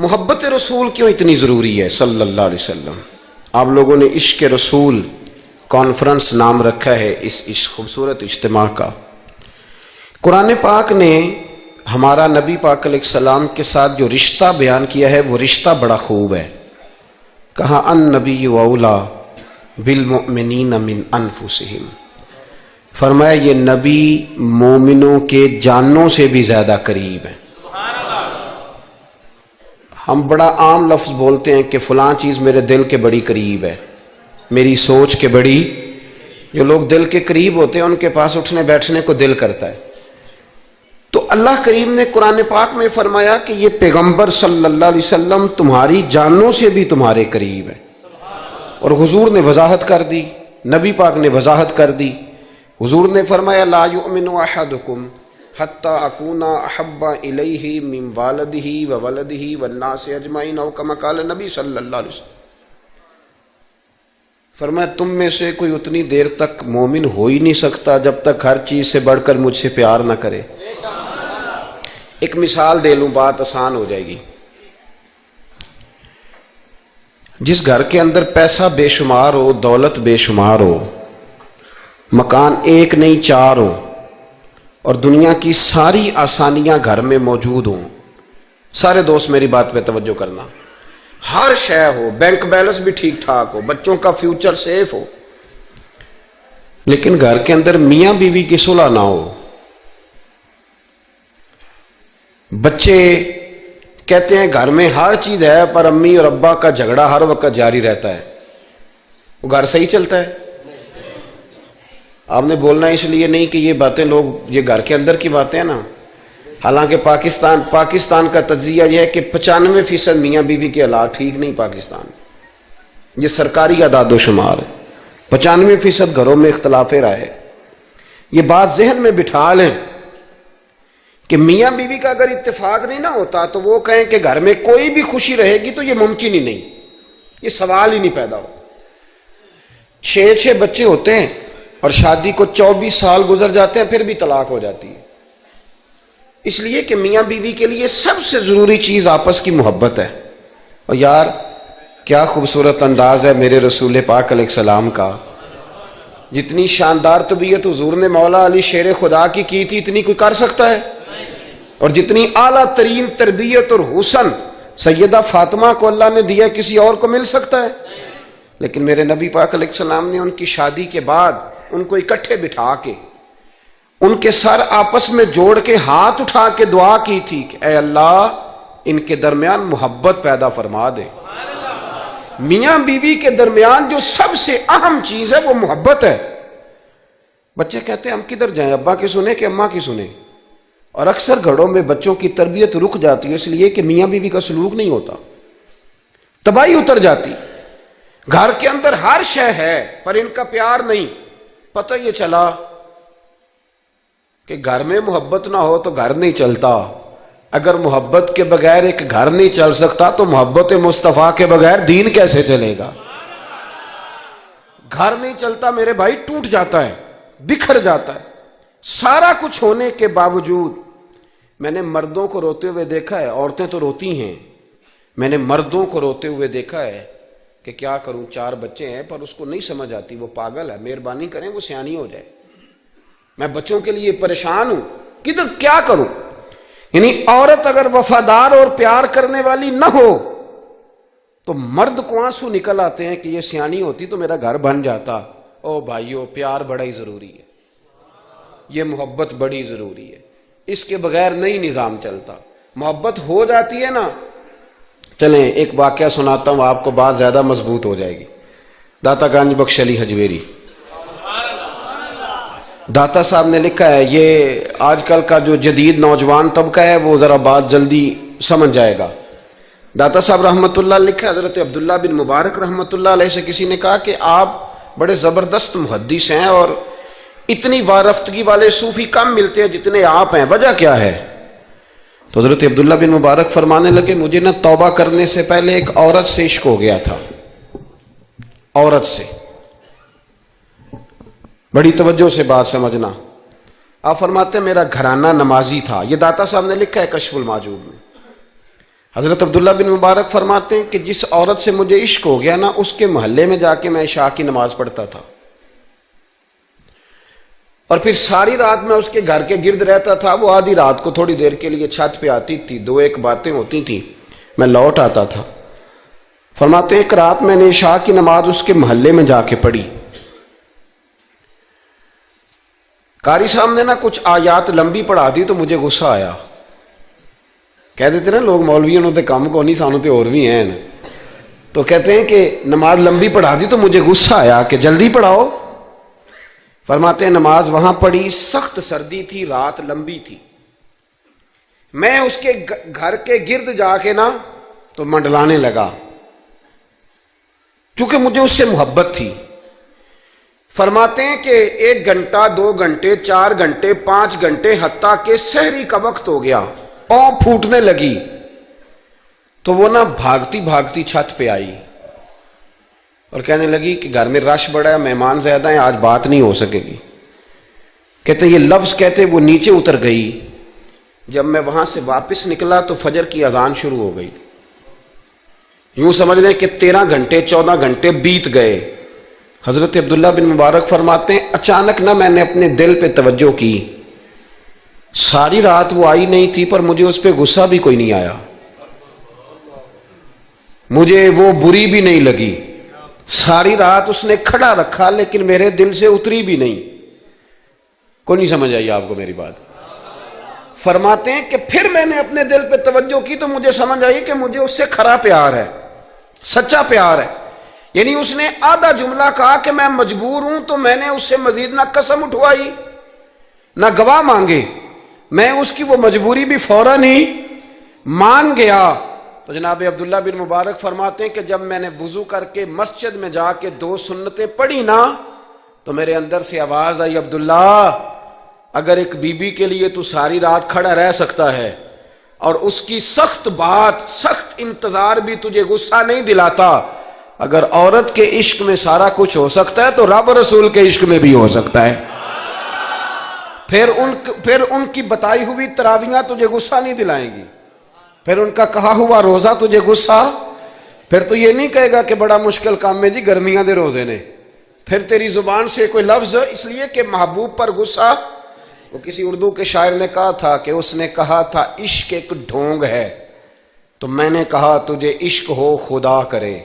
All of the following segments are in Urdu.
محبت رسول کیوں اتنی ضروری ہے صلی اللہ علیہ وسلم؟ آپ لوگوں نے عشق رسول کانفرنس نام رکھا ہے اس خوبصورت اجتماع کا۔ قرآن پاک نے ہمارا نبی پاک علیہ السلام کے ساتھ جو رشتہ بیان کیا ہے وہ رشتہ بڑا خوب ہے۔ کہا النبی اولا بالمؤمنین من انفسہم، فرمایا یہ نبی مومنوں کے جانوں سے بھی زیادہ قریب ہے۔ ہم بڑا عام لفظ بولتے ہیں کہ فلاں چیز میرے دل کے بڑی قریب ہے، میری سوچ کے بڑی۔ جو لوگ دل کے قریب ہوتے ہیں ان کے پاس اٹھنے بیٹھنے کو دل کرتا ہے۔ تو اللہ کریم نے قرآن پاک میں فرمایا کہ یہ پیغمبر صلی اللہ علیہ وسلم تمہاری جانوں سے بھی تمہارے قریب ہے۔ اور حضور نے وضاحت کر دی، نبی پاک نے وضاحت کر دی۔ حضور نے فرمایا لا یؤمن احدکم حتی اکون احب الیہ من والدہ وولدہ والناس اجمعین، او کما قال نبی صلی اللہ علیہ وسلم۔ فرمایا تم میں سے کوئی اتنی دیر تک مومن ہو ہی نہیں سکتا جب تک ہر چیز سے بڑھ کر مجھ سے پیار نہ کرے۔ ایک مثال دے لوں، بات آسان ہو جائے گی۔ جس گھر کے اندر پیسہ بے شمار ہو، دولت بے شمار ہو، مکان ایک نہیں چار ہو، اور دنیا کی ساری آسانیاں گھر میں موجود ہوں، سارے دوست میری بات پہ توجہ کرنا، ہر شے ہو، بینک بیلنس بھی ٹھیک ٹھاک ہو، بچوں کا فیوچر سیف ہو، لیکن گھر کے اندر میاں بیوی کی صلح نہ ہو، بچے کہتے ہیں گھر میں ہر چیز ہے پر امی اور ابا کا جھگڑا ہر وقت جاری رہتا ہے، وہ گھر صحیح چلتا ہے؟ آپ نے بولنا اس لیے نہیں کہ یہ باتیں لوگ، یہ گھر کے اندر کی باتیں ہیں نا۔ حالانکہ پاکستان کا تجزیہ یہ ہے کہ 95% میاں بیوی کے حالات ٹھیک نہیں پاکستان، یہ سرکاری اعداد و شمار ہے۔ 95% گھروں میں اختلاف رائے۔ یہ بات ذہن میں بٹھا لیں کہ میاں بیوی کا اگر اتفاق نہیں نہ ہوتا تو وہ کہیں کہ گھر میں کوئی بھی خوشی رہے گی تو یہ ممکن ہی نہیں، یہ سوال ہی نہیں پیدا ہوتا۔ 6 بچے ہوتے ہیں اور شادی کو 24 سال گزر جاتے ہیں پھر بھی طلاق ہو جاتی ہے، اس لیے کہ میاں بیوی کے لیے سب سے ضروری چیز آپس کی محبت ہے۔ اور یار کیا خوبصورت انداز ہے میرے رسول پاک علیہ السلام کا، جتنی شاندار طبیعت حضور نے مولا علی شیر خدا کی تھی اتنی کوئی کر سکتا ہے؟ اور جتنی اعلیٰ ترین تربیت اور حسن سیدہ فاطمہ کو اللہ نے دیا کسی اور کو مل سکتا ہے؟ لیکن میرے نبی پاک علیہ السلام نے ان کی شادی کے بعد ان کو اکٹھے بٹھا کے ان کے سر آپس میں جوڑ کے ہاتھ اٹھا کے دعا کی تھی کہ اے اللہ ان کے درمیان محبت پیدا فرما دے۔ میاں بیوی کے درمیان جو سب سے اہم چیز ہے وہ محبت ہے۔ بچے کہتے ہیں ہم کدھر جائیں، ابا کی سنیں کہ اماں کی سنیں؟ اور اکثر گھروں میں بچوں کی تربیت رک جاتی ہے اس لیے کہ میاں بیوی کا سلوک نہیں ہوتا، تباہی اتر جاتی۔ گھر کے اندر ہر شے ہے پر ان کا پیار نہیں۔ پتہ یہ چلا کہ گھر میں محبت نہ ہو تو گھر نہیں چلتا۔ اگر محبت کے بغیر ایک گھر نہیں چل سکتا تو محبت مصطفیٰ کے بغیر دین کیسے چلے گا؟ گھر نہیں چلتا میرے بھائی، ٹوٹ جاتا ہے، بکھر جاتا ہے۔ سارا کچھ ہونے کے باوجود میں نے مردوں کو روتے ہوئے دیکھا ہے، عورتیں تو روتی ہیں، میں نے مردوں کو روتے ہوئے دیکھا ہے کہ کیا کروں 4 بچے ہیں پر اس کو نہیں سمجھ آتی، وہ پاگل ہے، مہربانی کریں وہ سیانی ہو جائے، میں بچوں کے لیے پریشان ہوں، کدھر کیا کروں؟ یعنی عورت اگر وفادار اور پیار کرنے والی نہ ہو تو مرد کو آنسو نکل آتے ہیں کہ یہ سیانی ہوتی تو میرا گھر بن جاتا۔ او بھائیو پیار بڑا ہی ضروری ہے، یہ محبت بڑی ضروری ہے، اس کے بغیر نہیں نظام چلتا۔ محبت ہو جاتی ہے نا، چلیں ایک واقعہ سناتا ہوں آپ کو، بات زیادہ مضبوط ہو جائے گی۔ داتا گنج بخش علی حجویری داتا صاحب نے لکھا ہے، یہ آج کل کا جو جدید نوجوان طبقہ ہے وہ ذرا بات جلدی سمجھ جائے گا۔ داتا صاحب رحمۃ اللہ لکھا ہے، حضرت عبداللہ بن مبارک رحمۃ اللہ علیہ سے کسی نے کہا کہ آپ بڑے زبردست محدث ہیں اور اتنی وارفتگی والے صوفی کم ملتے ہیں جتنے آپ ہیں، وجہ کیا ہے؟ تو حضرت عبداللہ بن مبارک فرمانے لگے مجھے نہ توبہ کرنے سے پہلے ایک عورت سے عشق ہو گیا تھا، عورت سے۔ بڑی توجہ سے بات سمجھنا۔ آپ فرماتے ہیں میرا گھرانہ نمازی تھا، یہ داتا صاحب نے لکھا ہے کشف المحجوب میں۔ حضرت عبداللہ بن مبارک فرماتے ہیں کہ جس عورت سے مجھے عشق ہو گیا نا، اس کے محلے میں جا کے میں عشاء کی نماز پڑھتا تھا، اور پھر ساری رات میں اس کے گھر کے گرد رہتا تھا. وہ آدھی رات کو تھوڑی دیر کے لیے چھت پہ آتی تھی، دو ایک باتیں ہوتی تھیں، میں لوٹ آتا تھا. فرماتے ہیں ایک رات میں نے عشاء کی نماز اس کے محلے میں جا کے پڑھی. قاری صاحب نے نا کچھ آیات لمبی پڑھا دی تو مجھے غصہ آیا. کہہ دیتے نا لوگ مولویوں نے کام کو نہیں، سانو تے اور بھی ہیں. تو کہتے ہیں کہ نماز لمبی پڑھا دی تو مجھے غصہ آیا کہ جلدی پڑھاؤ. فرماتے ہیں نماز وہاں پڑھی، سخت سردی تھی، رات لمبی تھی. میں اس کے گھر کے گرد جا کے نا تو منڈلانے لگا، کیونکہ مجھے اس سے محبت تھی. فرماتے ہیں کہ 1 گھنٹہ 2 گھنٹے 4 گھنٹے 5 گھنٹے حتیٰ کہ سحری کا وقت ہو گیا، پاؤں پھوٹنے لگی. تو وہ نا بھاگتی بھاگتی چھت پہ آئی اور کہنے لگی کہ گھر میں رش بڑا ہے، مہمان زیادہ ہیں، آج بات نہیں ہو سکے گی. کہتے یہ لفظ کہتے وہ نیچے اتر گئی. جب میں وہاں سے واپس نکلا تو فجر کی اذان شروع ہو گئی. یوں سمجھ لیں کہ 13 گھنٹے 14 گھنٹے بیت گئے. حضرت عبداللہ بن مبارک فرماتے ہیں اچانک نہ میں نے اپنے دل پہ توجہ کی. ساری رات وہ آئی نہیں تھی، پر مجھے اس پہ غصہ بھی کوئی نہیں آیا، مجھے وہ بری بھی نہیں لگی. ساری رات اس نے کھڑا رکھا لیکن میرے دل سے اتری بھی نہیں. کوئی نہیں سمجھ آئی آپ کو میری بات؟ فرماتے ہیں کہ پھر میں نے اپنے دل پہ توجہ کی تو مجھے سمجھ آئی کہ مجھے اس سے کھرا پیار ہے، سچا پیار ہے. یعنی اس نے آدھا جملہ کہا کہ میں مجبور ہوں، تو میں نے اس سے مزید نہ قسم اٹھوائی نہ گواہ مانگے، میں اس کی وہ مجبوری بھی فوراً ہی مان گیا. تو جناب عبداللہ بن مبارک فرماتے ہیں کہ جب میں نے وضو کر کے مسجد میں جا کے 2 سنتیں پڑھی نا تو میرے اندر سے آواز آئی، عبداللہ اگر ایک بی بی کے لیے تو ساری رات کھڑا رہ سکتا ہے اور اس کی سخت بات سخت انتظار بھی تجھے غصہ نہیں دلاتا، اگر عورت کے عشق میں سارا کچھ ہو سکتا ہے تو رب رسول کے عشق میں بھی ہو سکتا ہے. پھر ان کی بتائی ہوئی تراویحاں تجھے غصہ نہیں دلائیں گی، پھر ان کا کہا ہوا روزہ تجھے غصہ، پھر تو یہ نہیں کہے گا کہ بڑا مشکل کام ہے جی گرمیاں دے روزے نے. پھر تیری زبان سے کوئی لفظ، اس لیے کہ محبوب پر غصہ. وہ کسی اردو کے شاعر نے کہا تھا کہ اس نے کہا تھا عشق ایک ڈھونگ ہے، تو میں نے کہا تجھے عشق ہو خدا کرے،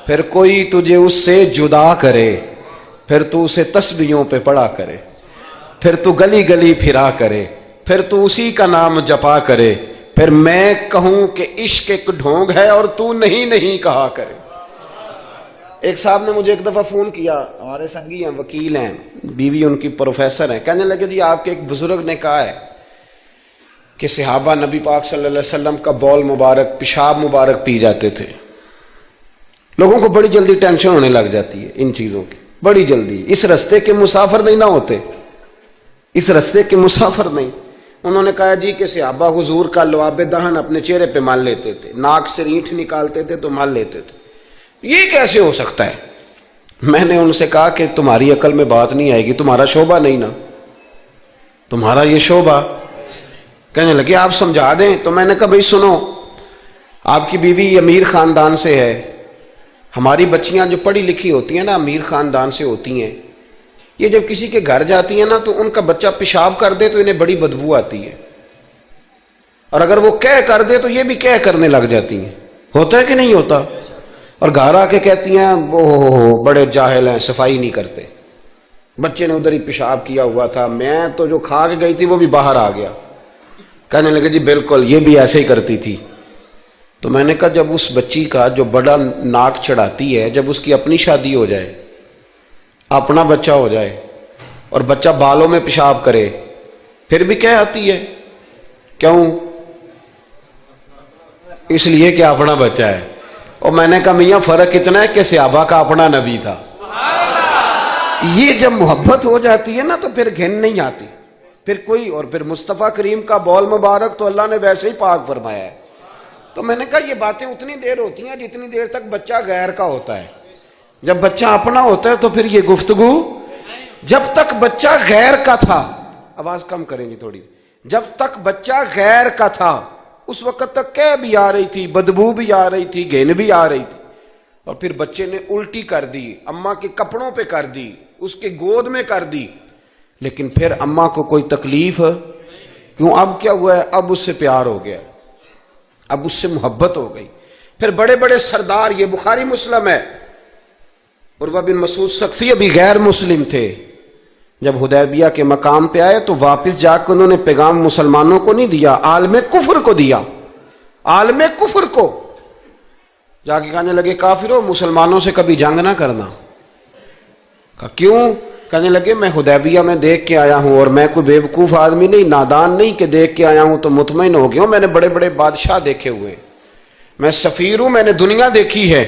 پھر کوئی تجھے اس سے جدا کرے، پھر تو اسے تسبیحوں پہ پڑھا کرے، پھر تو گلی گلی پھرا کرے، پھر تو اسی کا نام جپا کرے، پھر میں کہوں کہ عشق ایک ڈھونگ ہے اور تو نہیں کہا کرے. ایک صاحب نے مجھے ایک دفعہ فون کیا، ہمارے سنگی ہیں، وکیل ہیں، بیوی ان کی پروفیسر ہیں. کہنے لگے جی آپ کے ایک بزرگ نے کہا ہے کہ صحابہ نبی پاک صلی اللہ علیہ وسلم کا بول مبارک پیشاب مبارک پی جاتے تھے. لوگوں کو بڑی جلدی ٹینشن ہونے لگ جاتی ہے ان چیزوں کی، بڑی جلدی. اس رستے کے مسافر نہیں نہ ہوتے، اس رستے کے مسافر نہیں. انہوں نے کہا جی کہ صحابہ حضور کا لعاب دہن اپنے چہرے پہ مال لیتے تھے، ناک سے رینٹ نکالتے تھے تو مال لیتے تھے. یہ کیسے ہو سکتا ہے؟ میں نے ان سے کہا کہ تمہاری عقل میں بات نہیں آئے گی، تمہارا شعبہ نہیں نا، تمہارا یہ شعبہ. کہنے لگے آپ سمجھا دیں. تو میں نے کہا بھائی سنو، آپ کی بیوی امیر خاندان سے ہے، ہماری بچیاں جو پڑھی لکھی ہوتی ہیں نا امیر خاندان سے ہوتی ہیں، یہ جب کسی کے گھر جاتی ہیں نا تو ان کا بچہ پیشاب کر دے تو انہیں بڑی بدبو آتی ہے، اور اگر وہ کہہ کر دے تو یہ بھی کہہ کرنے لگ جاتی ہیں. ہوتا ہے کہ نہیں ہوتا؟ اور گھر آ کے کہتی ہیں وہ بڑے جاہل ہیں، صفائی نہیں کرتے، بچے نے ادھر ہی پیشاب کیا ہوا تھا، میں تو جو کھا کے گئی تھی وہ بھی باہر آ گیا. کہنے لگے جی بالکل یہ بھی ایسے ہی کرتی تھی. تو میں نے کہا جب اس بچی کا جو بڑا ناک چڑھاتی ہے، جب اس کی اپنی شادی ہو جائے، اپنا بچہ ہو جائے اور بچہ بالوں میں پیشاب کرے، پھر بھی کہہ آتی ہے. کیوں؟ اس لیے کہ اپنا بچہ ہے. اور میں نے کہا میاں فرق اتنا ہے کہ صحابہ کا اپنا نبی تھا. یہ جب محبت ہو جاتی ہے نا تو پھر گھن نہیں آتی پھر کوئی. اور پھر مصطفیٰ کریم کا بول مبارک تو اللہ نے ویسے ہی پاک فرمایا ہے. تو میں نے کہا یہ باتیں اتنی دیر ہوتی ہیں جتنی دیر تک بچہ غیر کا ہوتا ہے. جب بچہ اپنا ہوتا ہے تو پھر یہ گفتگو. جب تک بچہ غیر کا تھا، آواز کم کریں گی تھوڑی، جب تک بچہ غیر کا تھا اس وقت تک کہہ بھی آ رہی تھی، بدبو بھی آ رہی تھی، گھن بھی آ رہی تھی، اور پھر بچے نے الٹی کر دی، اماں کے کپڑوں پہ کر دی، اس کے گود میں کر دی، لیکن پھر اماں کو کوئی تکلیف کیوں؟ اب کیا ہوا ہے؟ اب اس سے پیار ہو گیا، اب اس سے محبت ہو گئی۔ پھر بڑے بڑے سردار، یہ بخاری مسلم ہے، عروہ بن مسعود ثقفی ابھی غیر مسلم تھے، جب حدیبیہ کے مقام پہ آئے تو واپس جا کے انہوں نے پیغام مسلمانوں کو نہیں دیا، عالم کفر کو دیا، عالم کفر کو جا کے کہنے لگے کافرو، مسلمانوں سے کبھی جنگ نہ کرنا۔ کہا کیوں؟ کہنے لگے میں حدیبیہ میں دیکھ کے آیا ہوں، اور میں کوئی بے وقوف آدمی نہیں، نادان نہیں کہ دیکھ کے آیا ہوں تو مطمئن ہو گیا ہوں، میں نے بڑے بڑے بادشاہ دیکھے ہوئے، میں سفیر ہوں، میں نے دنیا دیکھی ہے،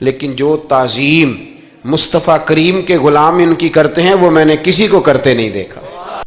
لیکن جو تعظیم مصطفیٰ کریم کے غلام ان کی کرتے ہیں وہ میں نے کسی کو کرتے نہیں دیکھا۔